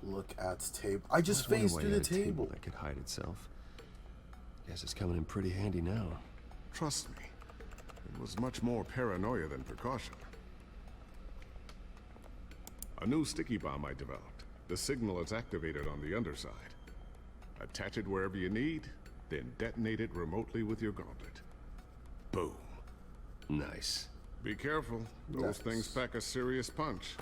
Look at table. I just wonder phased why through you the had a table. that could hide itself. Guess it's coming in pretty handy now. Trust me, it was much more paranoia than precaution. A new sticky bomb I developed. The signal is activated on the underside. Attach it wherever you need, then detonate it remotely with your gauntlet. Boom. Nice. Be careful. Those things pack a serious punch.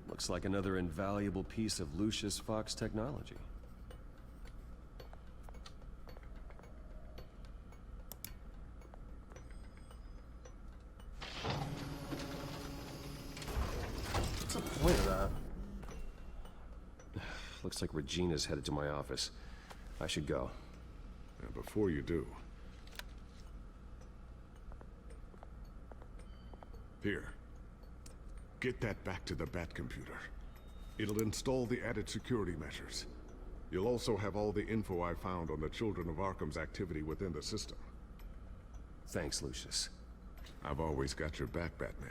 Looks like another invaluable piece of Lucius Fox technology. What's the point of that? Looks like Regina's headed to my office. I should go. And before you do... Here. Get that back to the Bat computer. It'll install the added security measures. You'll also have all the info I found on the Children of Arkham's activity within the system. Thanks, Lucius. I've always got your back, Batman.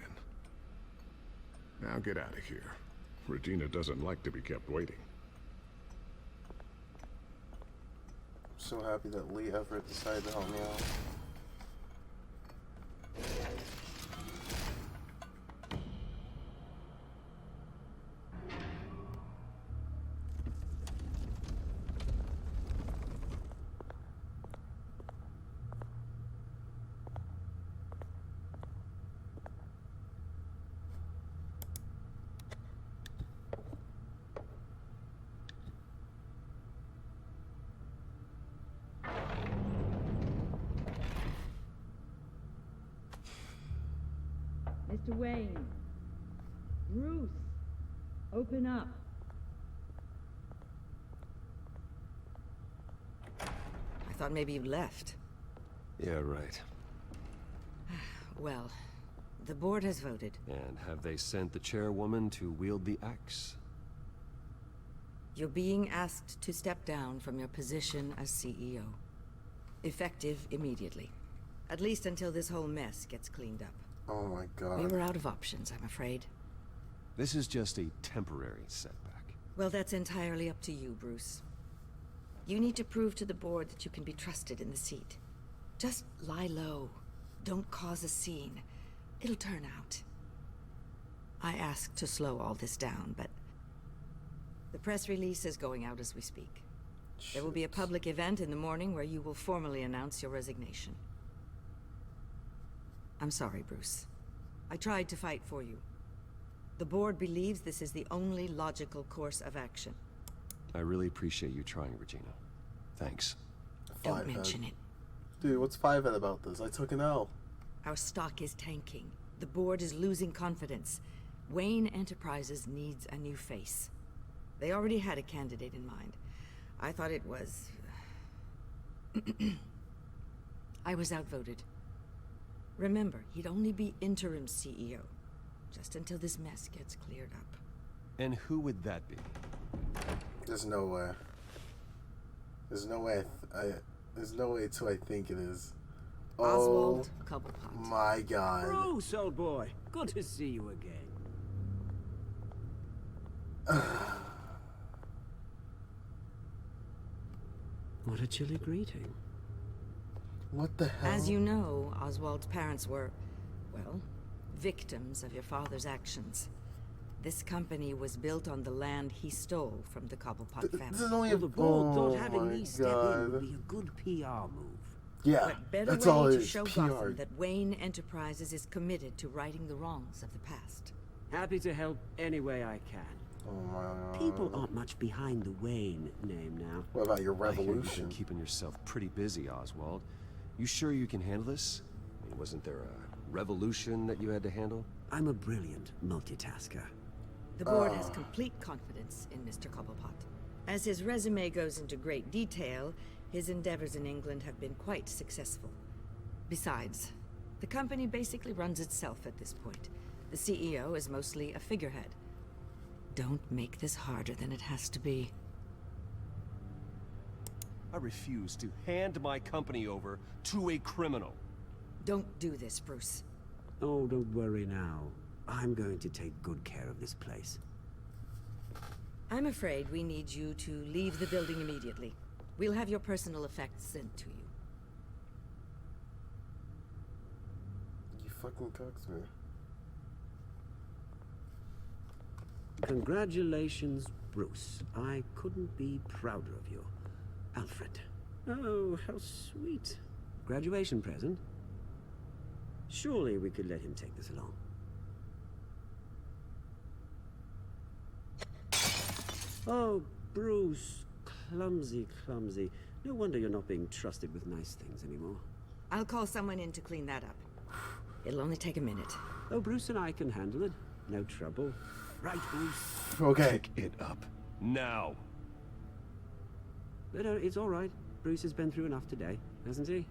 Now get out of here. Regina doesn't like to be kept waiting. So happy that Lee Everett decided to help me out. Mr. Wayne. Bruce. Open up. I thought maybe you left. Yeah, right. Well, the board has voted. And have they sent the chairwoman to wield the axe? You're being asked to step down from your position as CEO. Effective immediately. At least until this whole mess gets cleaned up. Oh my god. We were out of options, I'm afraid. This is just a temporary setback. Well, that's entirely up to you, Bruce. You need to prove to the board that you can be trusted in the seat. Just lie low. Don't cause a scene. It'll turn out. I asked to slow all this down, but... the press release is going out as we speak. There will be a public event in the morning where you will formally announce your resignation. I'm sorry, Bruce. I tried to fight for you. The board believes this is the only logical course of action. I really appreciate you trying, Regina. Thanks. Don't mention it. Dude, what's 5-head about this? I took an L. Our stock is tanking. The board is losing confidence. Wayne Enterprises needs a new face. They already had a candidate in mind. I thought it was... I was outvoted. Remember, he'd only be interim CEO. Just until this mess gets cleared up. And who would that be? There's no way. There's no way. There's no way till I think it is. Oswald Cobblepot. My god. Bruce, old boy. Good to see you again. What a chilly greeting. What the hell? As you know, Oswald's parents were, well, victims of your father's actions. This company was built on the land he stole from the Cobblepot family. This is only Well, a... the board oh thought having my me step in god. would be a good PR move. Yeah, What better that's all way it to is. show PR. Gotham that Wayne Enterprises is committed to righting the wrongs of the past? Happy to help any way I can. Oh my god. People aren't much behind the Wayne name now. What about your I hear you've revolution? been keeping yourself pretty busy, Oswald. You sure you can handle this? I mean, wasn't there a revolution that you had to handle? I'm a brilliant multitasker. The board has complete confidence in Mr. Cobblepot. As his resume goes into great detail, his endeavors in England have been quite successful. Besides, The company basically runs itself at this point. The CEO is mostly a figurehead. Don't make this harder than it has to be. I refuse to hand my company over to a criminal. Don't do this, Bruce. Oh, don't worry now. I'm going to take good care of this place. I'm afraid we need you to leave the building immediately. We'll have your personal effects sent to you. You fucking cucks me. Congratulations, Bruce. I couldn't be prouder of you. Alfred. Oh, how sweet. Graduation present? Surely we could let him take this along. Oh, Bruce. Clumsy, clumsy. No wonder you're not being trusted with nice things anymore. I'll call someone in to clean that up. It'll only take a minute. Oh, Bruce and I can handle it. No trouble. Right, Bruce. Okay. Pick it up. Now. No, it's all right. Bruce has been through enough today, hasn't he?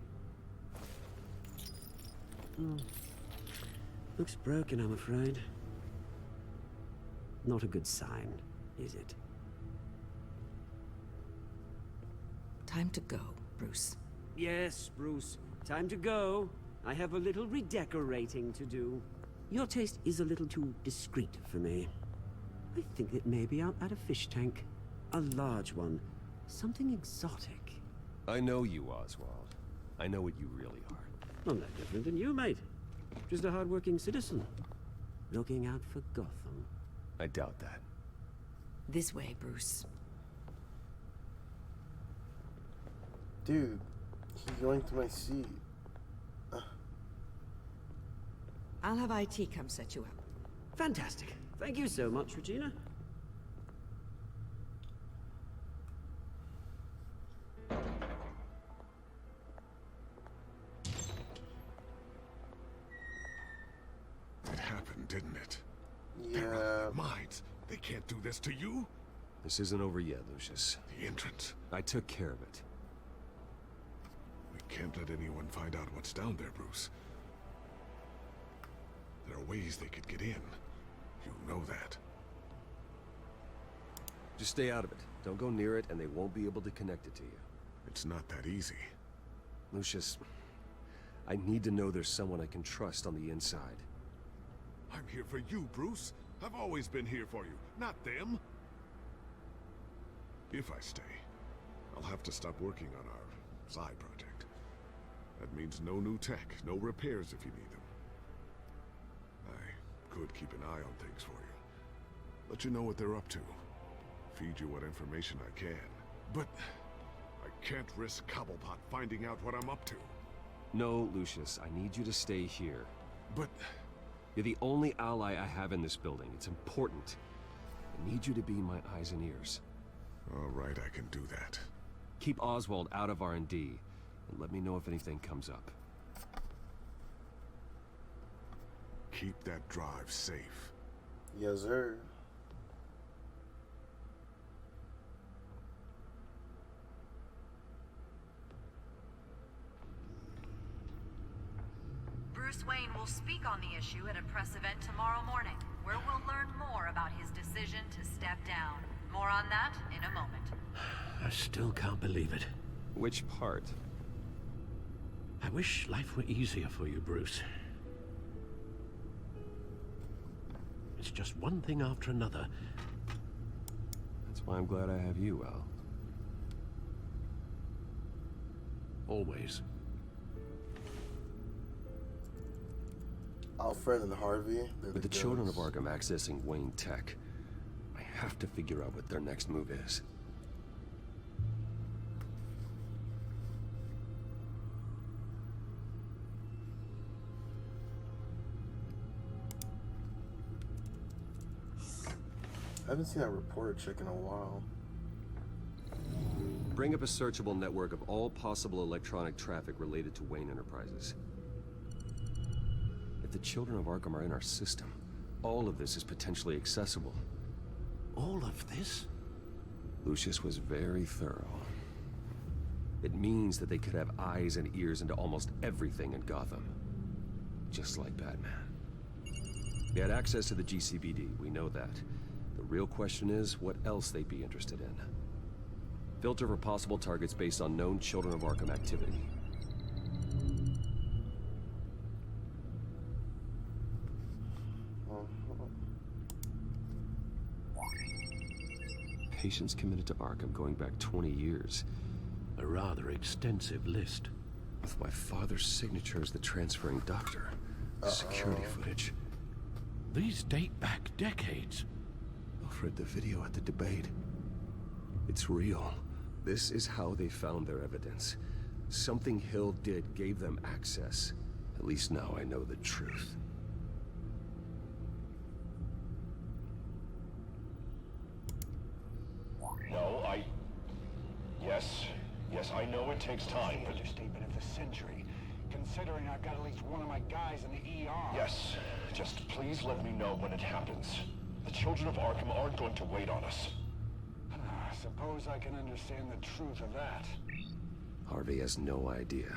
Looks broken, I'm afraid. Not a good sign, is it? Time to go, Bruce. Yes, Bruce. Time to go. I have a little redecorating to do. Your taste is a little too discreet for me. I think that maybe I'll add a fish tank. A large one. Something exotic. I know you, Oswald. I know what you really are. I'm no different than you, mate. Just a hard-working citizen. Looking out for Gotham. I doubt that. This way, Bruce. Dude, he's going to my seat. I'll have IT come set you up. Fantastic. Thank you so much, Regina. It happened, didn't it? Yeah. They're out of their minds. They can't do this to you. This isn't over yet, Lucius. The entrance. I took care of it. We can't let anyone find out what's down there, Bruce. There are ways they could get in. You know that. Just stay out of it. Don't go near it, and they won't be able to connect it to you. It's not that easy. Lucius, I need to know there's someone I can trust on the inside. I'm here for you, Bruce. I've always been here for you, not them. If I stay, I'll have to stop working on our side project. That means no new tech, no repairs if you need them. I could keep an eye on things for you. Let you know what they're up to. Feed you what information I can. But I can't risk Cobblepot finding out what I'm up to. No, Lucius, I need you to stay here. But You're the only ally I have in this building. It's important. I need you to be my eyes and ears. all right, I can do that. Keep Oswald out of R&D, and let me know if anything comes up. Keep that drive safe. Yes, sir. Bruce Wayne will speak on the issue at a press event tomorrow morning, where we'll learn more about his decision to step down. More on that in a moment. I still can't believe it. Which part? I wish life were easier for you, Bruce. It's just one thing after another. That's why I'm glad I have you, Al. Always. Alfred and Harvey. With the children of Arkham accessing Wayne Tech, I have to figure out what their next move is. I haven't seen that reporter chick in a while. Bring up a searchable network of all possible electronic traffic related to Wayne Enterprises. If the children of Arkham are in our system, all of this is potentially accessible. All of this? Lucius was very thorough. It means that they could have eyes and ears into almost everything in Gotham. just like Batman. They had access to the GCPD, we know that. The real question is, what else they'd be interested in. Filter for possible targets based on known Children of Arkham activity. Patients committed to Arkham going back 20 years. A rather extensive list. With my father's signature as the transferring doctor. Security footage. These date back decades. I've read the video at the debate. It's real. This is how they found their evidence. Something Hill did gave them access. At least now I know the truth. No, Yes, I know it takes time, but... Understatement of the century, considering I've got at least one of my guys in the ER. Yes, just please let me know when it happens. The Children of Arkham aren't going to wait on us. Suppose I can understand the truth of that. Harvey has no idea.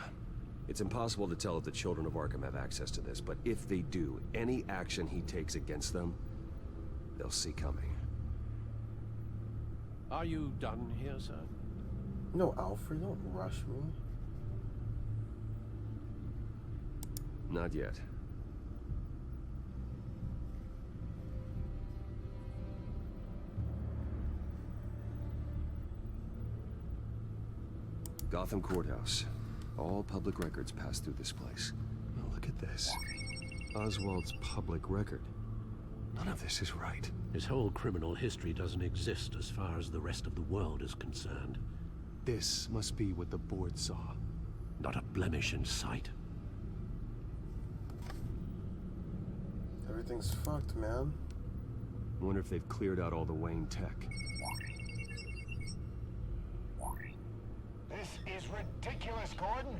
It's impossible to tell if the Children of Arkham have access to this, but if they do, any action he takes against them, they'll see coming. Are you done here, sir? No, Alfred, don't rush me. Not yet. Gotham Courthouse. All public records pass through this place. Oh, look at this. Oswald's public record. None of this is right. His whole criminal history doesn't exist as far as the rest of the world is concerned. This must be what the board saw. Not a blemish in sight. Everything's fucked, man. I wonder if they've cleared out all the Wayne tech. This is ridiculous, Gordon.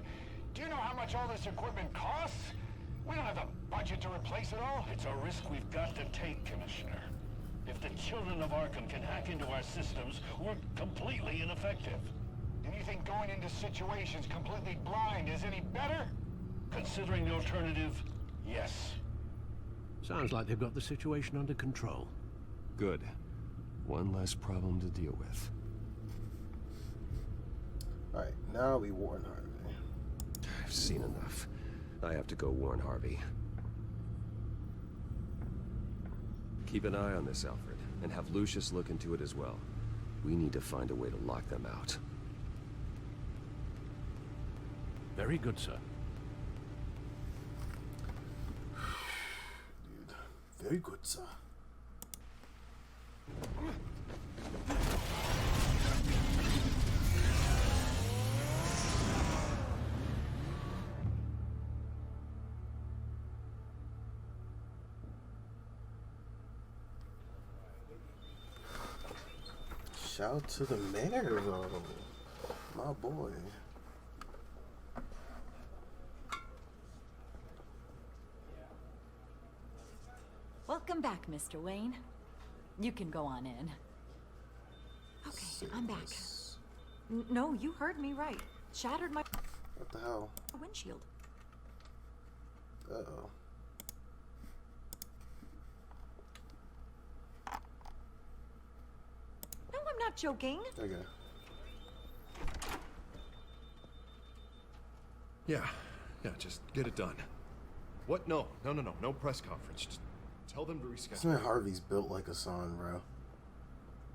Do you know how much all this equipment costs? We don't have the budget to replace it all. It's a risk we've got to take, Commissioner. If the Children of Arkham can hack into our systems, we're completely ineffective. And you think going into situations completely blind is any better? Considering the alternative, yes. Sounds like they've got the situation under control. Good. One less problem to deal with. Alright, now we warn Harvey. I've seen enough. I have to go warn Harvey. Keep an eye on this, Alfred, and have Lucius look into it as well. We need to find a way to lock them out. Very good, sir. Dude, very good, sir. Shout to the mayor, though. My boy. Welcome back, Mr. Wayne. You can go on in. Okay, I'm back. No, you heard me right. Shattered my What the hell? windshield. Uh-oh. No, I'm not joking. Okay. Yeah, just get it done. What? No press conference. Just tell them to reschedule. This man Harvey's built like a son, bro.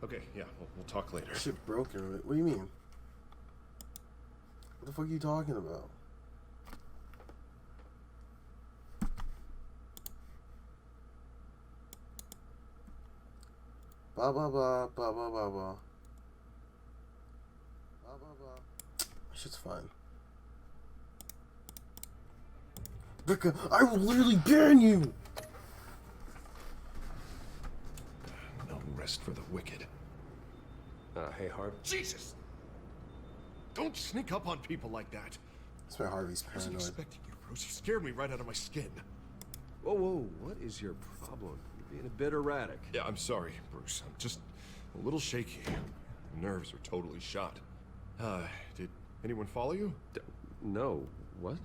Okay, yeah, we'll talk later. Shit broken. What do you mean? What the fuck are you talking about? Ba ba ba ba ba ba ba. Ba ba ba. Shit's fine. Becca, I will literally ban you! No rest for the wicked. Hey, Harvey. Jesus! Don't sneak up on people like that. That's why Harvey's I wasn't paranoid. expecting you, Bruce. You scared me right out of my skin. Whoa, what is your problem? You're being a bit erratic. Yeah, I'm sorry, Bruce. I'm just a little shaky. My nerves are totally shot. Did anyone follow you? No, what?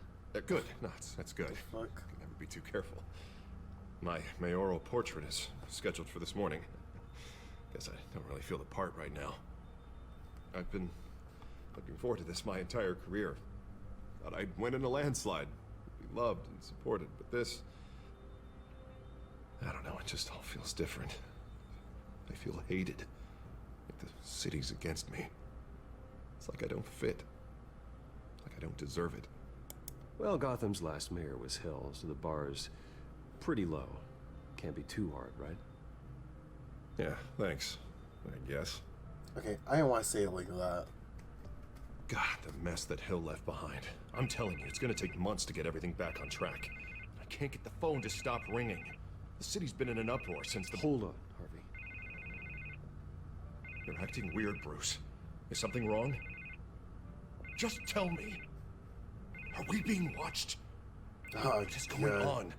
Good. No, that's good. Fuck. be too careful. My mayoral portrait is scheduled for this morning. Guess I don't really feel the part right now. I've been looking forward to this my entire career. Thought I'd win in a landslide, be loved and supported, but this... I don't know, it just all feels different. I feel hated. Like the city's against me. It's like I don't fit. Like I don't deserve it. Well, Gotham's last mayor was Hill, so the bar's pretty low. Can't be too hard, right? Yeah, thanks. I guess. Okay, I didn't want to say it like that. God, the mess that Hill left behind. I'm telling you, it's gonna take months to get everything back on track. I can't get the phone to stop ringing. The city's been in an uproar since the... Hold on, Harvey. You're acting weird, Bruce. Is something wrong? Just tell me. Are we being watched? Oh, what is going on?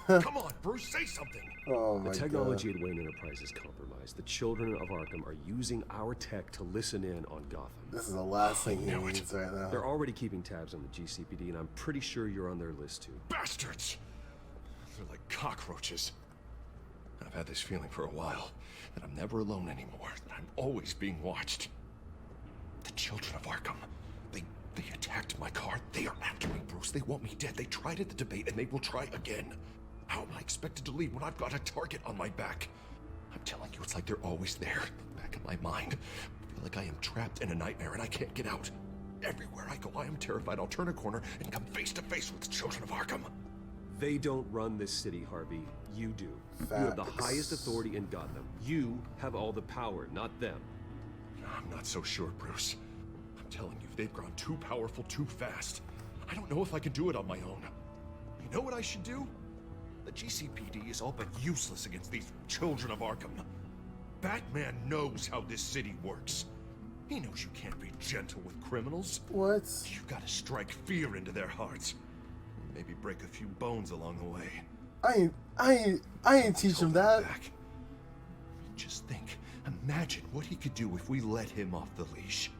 Come on, Bruce, say something. Oh my The technology at Wayne Enterprise is compromised. The children of Arkham are using our tech to listen in on Gotham. This is the last thing he needs right now. They're already keeping tabs on the GCPD, and I'm pretty sure you're on their list too. Bastards! They're like cockroaches. I've had this feeling for a while, that I'm never alone anymore, that I'm always being watched. The children of Arkham, they attacked my car. They are after me, Bruce. They want me dead. They tried at the debate, and they will try again. How am I expected to leave when I've got a target on my back? I'm telling you, it's like they're always there, back in my mind. I feel like I am trapped in a nightmare, and I can't get out. Everywhere I go, I am terrified I'll turn a corner and come face to face with the children of Arkham. They don't run this city, Harvey. You do. Facts. You have the highest authority in Gotham. You have all the power, not them. I'm not so sure, Bruce. I'm telling you, they've grown too powerful too fast. I don't know if I can do it on my own. You know what I should do? The GCPD is all but useless against these children of Arkham. Batman knows how this city works. He knows you can't be gentle with criminals. What? You gotta strike fear into their hearts. Maybe break a few bones along the way. I ain't teach him that. Back. Just think, imagine what he could do if we let him off the leash.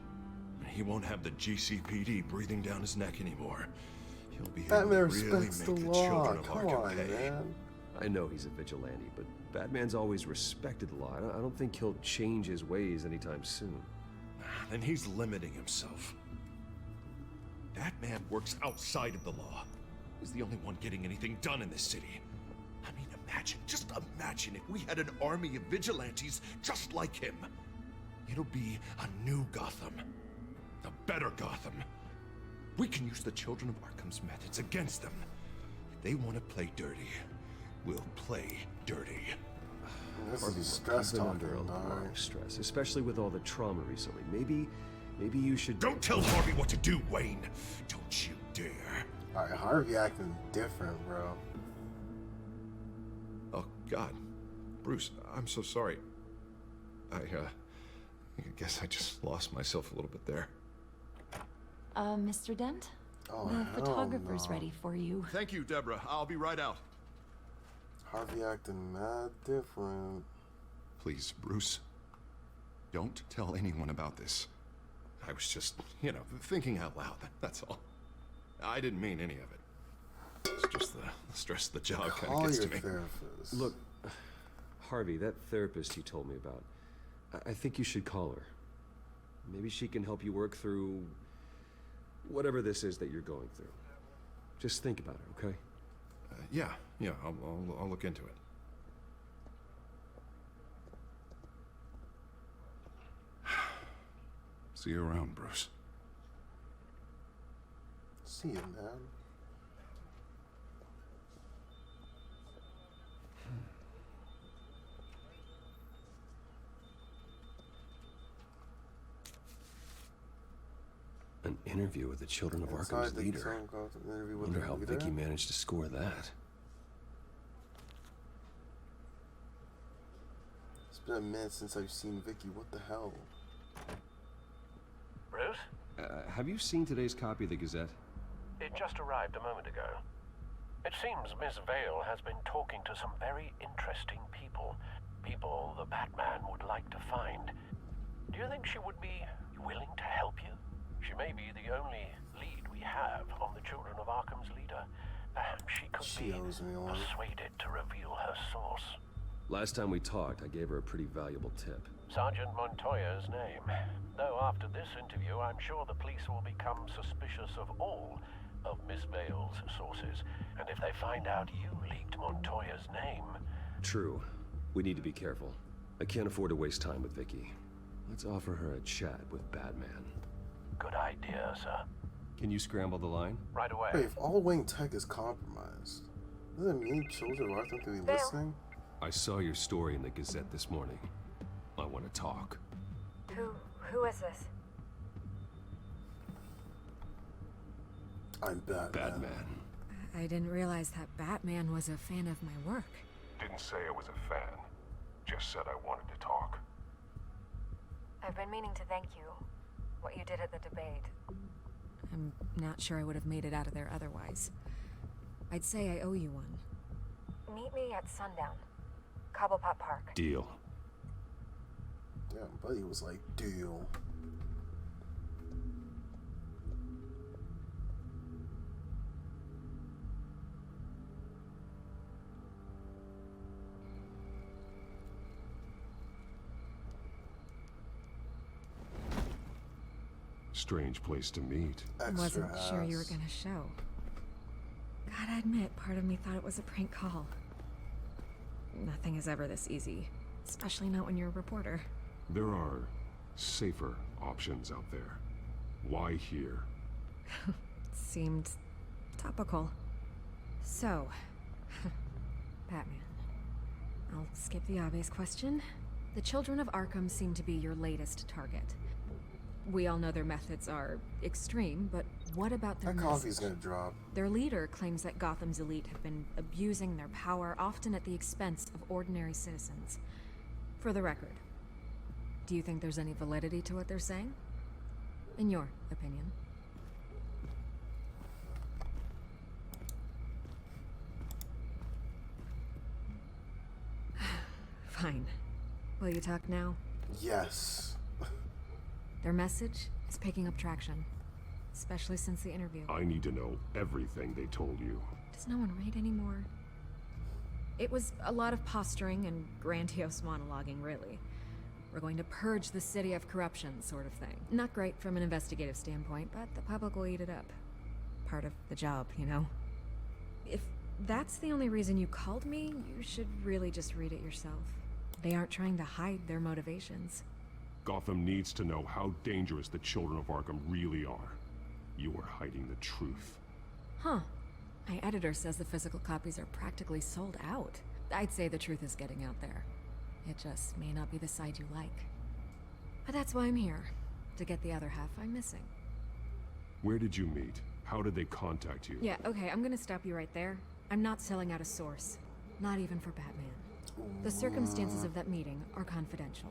He won't have the GCPD breathing down his neck anymore. He'll be able to really make the children of Arkham pay. Man. I know he's a vigilante, but Batman's always respected the law. I don't think he'll change his ways anytime soon. Then he's limiting himself. Batman works outside of the law. He's the only one getting anything done in this city. I mean, just imagine if we had an army of vigilantes just like him. It'll be a new Gotham. A better Gotham. We can use the children of Arkham's methods against them. If they want to play dirty, we'll play dirty. This Harvey, is stress I've been talking, under a dog. lot of stress, especially with all the trauma recently. Maybe you should... Don't tell Harvey what to do, Wayne. Don't you dare. Alright, Harvey acting different, bro. Oh, God. Bruce, I'm so sorry. I guess I just lost myself a little bit there. Mr. Dent? Oh, The hell photographer's no. ready for you. Thank you, Deborah. I'll be right out. Harvey acting mad different. Please, Bruce. Don't tell anyone about this. I was just, thinking out loud. That's all. I didn't mean any of it. It's just the stress of the job kind Call of gets your to me. therapist. Look, Harvey, that therapist you told me about, I think you should call her. Maybe she can help you work through whatever this is that you're going through. Just think about it, okay? Yeah, I'll look into it. See you around, Bruce. See you, man. An interview with the children of Inside Arkham's the leader. Zone Gotham interview with Wonder the how leader. Vicky managed to score that. It's been a minute since I've seen Vicky. What the hell? Bruce? Have you seen today's copy of the Gazette? It just arrived a moment ago. It seems Miss Vale has been talking to some very interesting people. People the Batman would like to find. Do you think she would be willing to help you? She may be the only lead we have on the children of Arkham's leader. Perhaps she could She owes me one. persuaded to reveal her source. Last time we talked, I gave her a pretty valuable tip. Sergeant Montoya's name. Though after this interview, I'm sure the police will become suspicious of all of Miss Vale's sources. And if they find out you leaked Montoya's name... True. We need to be careful. I can't afford to waste time with Vicky. Let's offer her a chat with Batman. Good idea, sir. Can you scramble the line? Right away. Wait, if all Wayne tech is compromised, does it mean children of Arkham could be listening? I saw your story in the Gazette this morning. I want to talk. Who is this? I'm Batman. I didn't realize that Batman was a fan of my work. Didn't say I was a fan. Just said I wanted to talk. I've been meaning to thank you. What you did at the debate. I'm not sure I would have made it out of there otherwise. I'd say I owe you one. Meet me at sundown. Cobblepot Park. Deal. Yeah, buddy was like, deal. Strange place to meet. I wasn't sure you were gonna show. Gotta admit, part of me thought it was a prank call. Nothing is ever this easy, especially not when you're a reporter. There are safer options out there. Why here? Seemed topical. So, Batman. I'll skip the obvious question. The children of Arkham seem to be your latest target. We all know their methods are extreme, but what about their That coffee's gonna drop. Their leader claims that Gotham's elite have been abusing their power, often at the expense of ordinary citizens. For the record, do you think there's any validity to what they're saying? In your opinion? Fine. Will you talk now? Yes. Their message is picking up traction, especially since the interview. I need to know everything they told you. Does no one read anymore? It was a lot of posturing and grandiose monologuing, really. We're going to purge the city of corruption, sort of thing. Not great from an investigative standpoint, but the public will eat it up. Part of the job, you know? If that's the only reason you called me, you should really just read it yourself. They aren't trying to hide their motivations. Gotham needs to know how dangerous the children of Arkham really are. You are hiding the truth. Huh. My editor says the physical copies are practically sold out. I'd say the truth is getting out there. It just may not be the side you like. But that's why I'm here, to get the other half I'm missing. Where did you meet? How did they contact you? Yeah, okay, I'm gonna stop you right there. I'm not selling out a source. Not even for Batman. The circumstances of that meeting are confidential.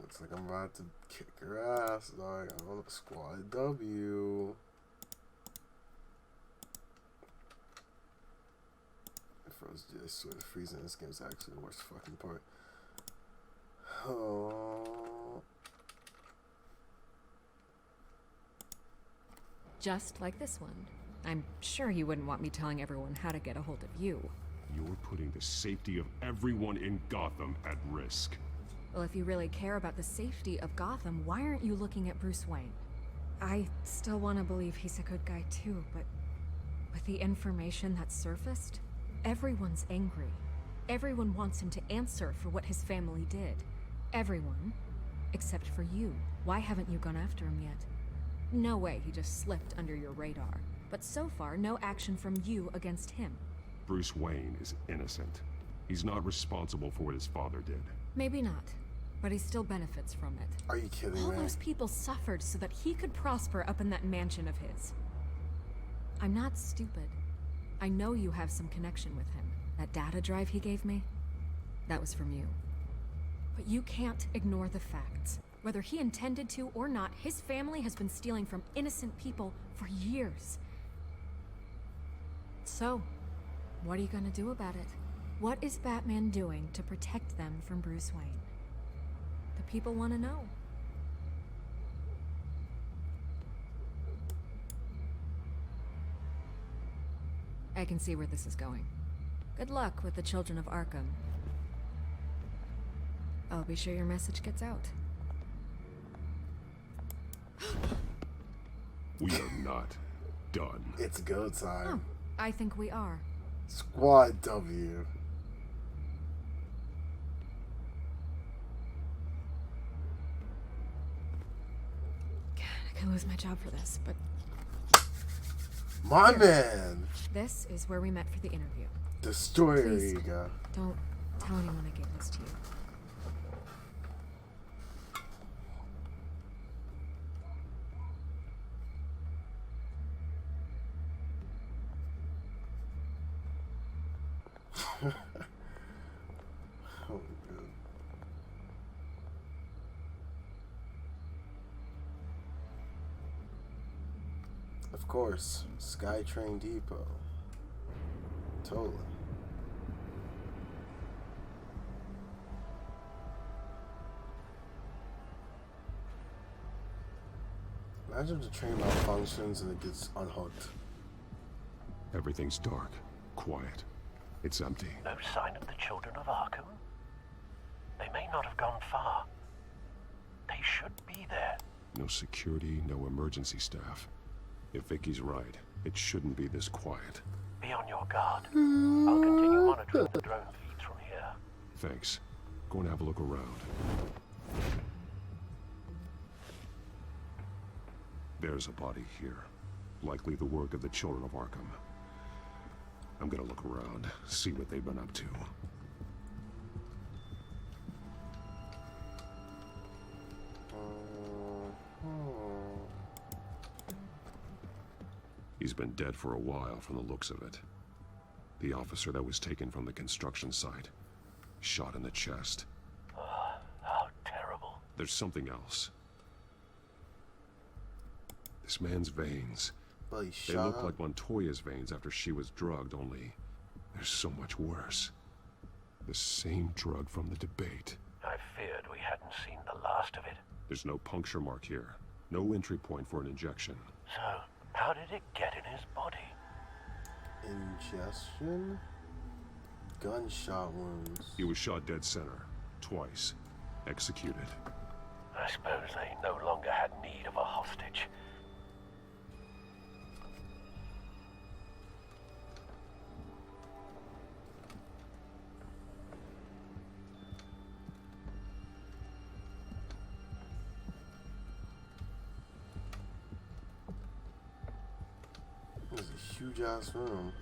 Looks like I'm about to kick her ass, dog. I'm on Squad W. I swear the freezing in this game is actually the worst fucking part. Oh. Just like this one. I'm sure you wouldn't want me telling everyone how to get a hold of you. You're putting the safety of everyone in Gotham at risk. Well, if you really care about the safety of Gotham, why aren't you looking at Bruce Wayne? I still want to believe he's a good guy too, but with the information that surfaced, everyone's angry. Everyone wants him to answer for what his family did. Everyone, except for you. Why haven't you gone after him yet? No way he just slipped under your radar. But so far, no action from you against him. Bruce Wayne is innocent. He's not responsible for what his father did. Maybe not, but he still benefits from it. Are you kidding me? All those people suffered so that he could prosper up in that mansion of his. I'm not stupid. I know you have some connection with him. That data drive he gave me, that was from you. But you can't ignore the facts. Whether he intended to or not, his family has been stealing from innocent people for years. So, what are you gonna do about it? What is Batman doing to protect them from Bruce Wayne? The people want to know. I can see where this is going. Good luck with the children of Arkham. I'll be sure your message gets out. We are not done. It's go time. Oh, I think we are. Squad W. God, I could lose my job for this, but... My man! This is where we met for the interview. Destroyer, Please, here you go. Don't tell anyone I gave this to you. Oh, good. Of course, SkyTrain Depot. Totally. Imagine if the train malfunctions and it gets unhooked. Everything's dark, quiet. It's empty. No sign of the children of Arkham? They may not have gone far. They should be there. No security, no emergency staff. If Vicky's right, it shouldn't be this quiet. Be on your guard. I'll continue monitoring the drone feeds from here. Thanks. Go and have a look around. There's a body here. Likely the work of the children of Arkham. I'm gonna look around, see what they've been up to. He's been dead for a while from the looks of it. The officer that was taken from the construction site. Shot in the chest. How terrible. There's something else. This man's veins. Well, They look like Montoya's veins after she was drugged, only there's so much worse. The same drug from the debate. I feared we hadn't seen the last of it. There's no puncture mark here. No entry point for an injection. So, how did it get in his body? Ingestion? Gunshot wounds. He was shot dead center. Twice. Executed. I suppose they no longer had need of a hostage. This is a huge ass room.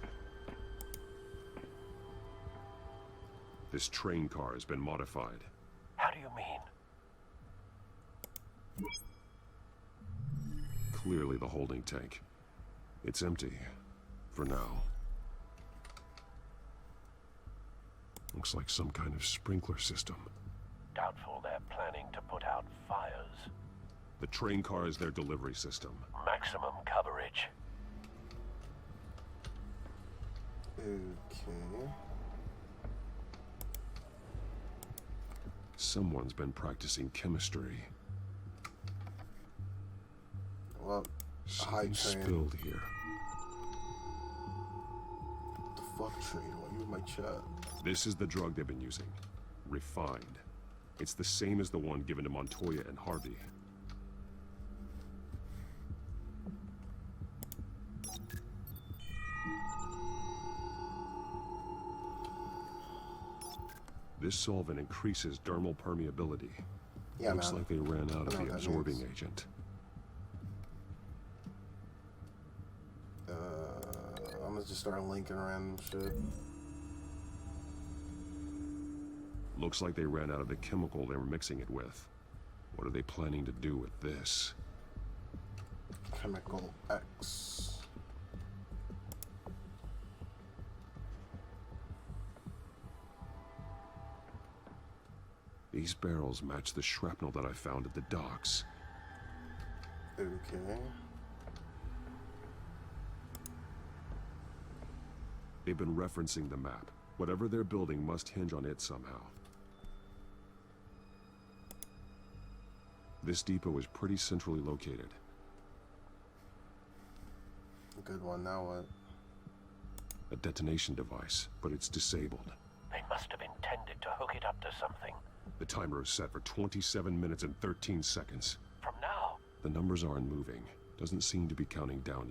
This train car has been modified. How do you mean? Clearly the holding tank. It's empty. For now. Looks like some kind of sprinkler system. Doubtful they're planning to put out fires. The train car is their delivery system. Maximum coverage. Okay. Someone's been practicing chemistry. Well, something spilled here. What the fuck, train? Why you in my chat? This is the drug they've been using. Refined. It's the same as the one given to Montoya and Harvey. This solvent increases dermal permeability. Yeah, Looks man. like they ran out of I know the what that absorbing means. agent. I'm gonna just start linking random shit. Looks like they ran out of the chemical they were mixing it with. What are they planning to do with this? Chemical X. These barrels match the shrapnel that I found at the docks. Okay. They've been referencing the map. Whatever they're building must hinge on it somehow. This depot is pretty centrally located. Good one, now what? A detonation device, but it's disabled. They must have intended to hook it up to something. The timer is set for 27 minutes and 13 seconds. From now? The numbers aren't moving. Doesn't seem to be counting down yet.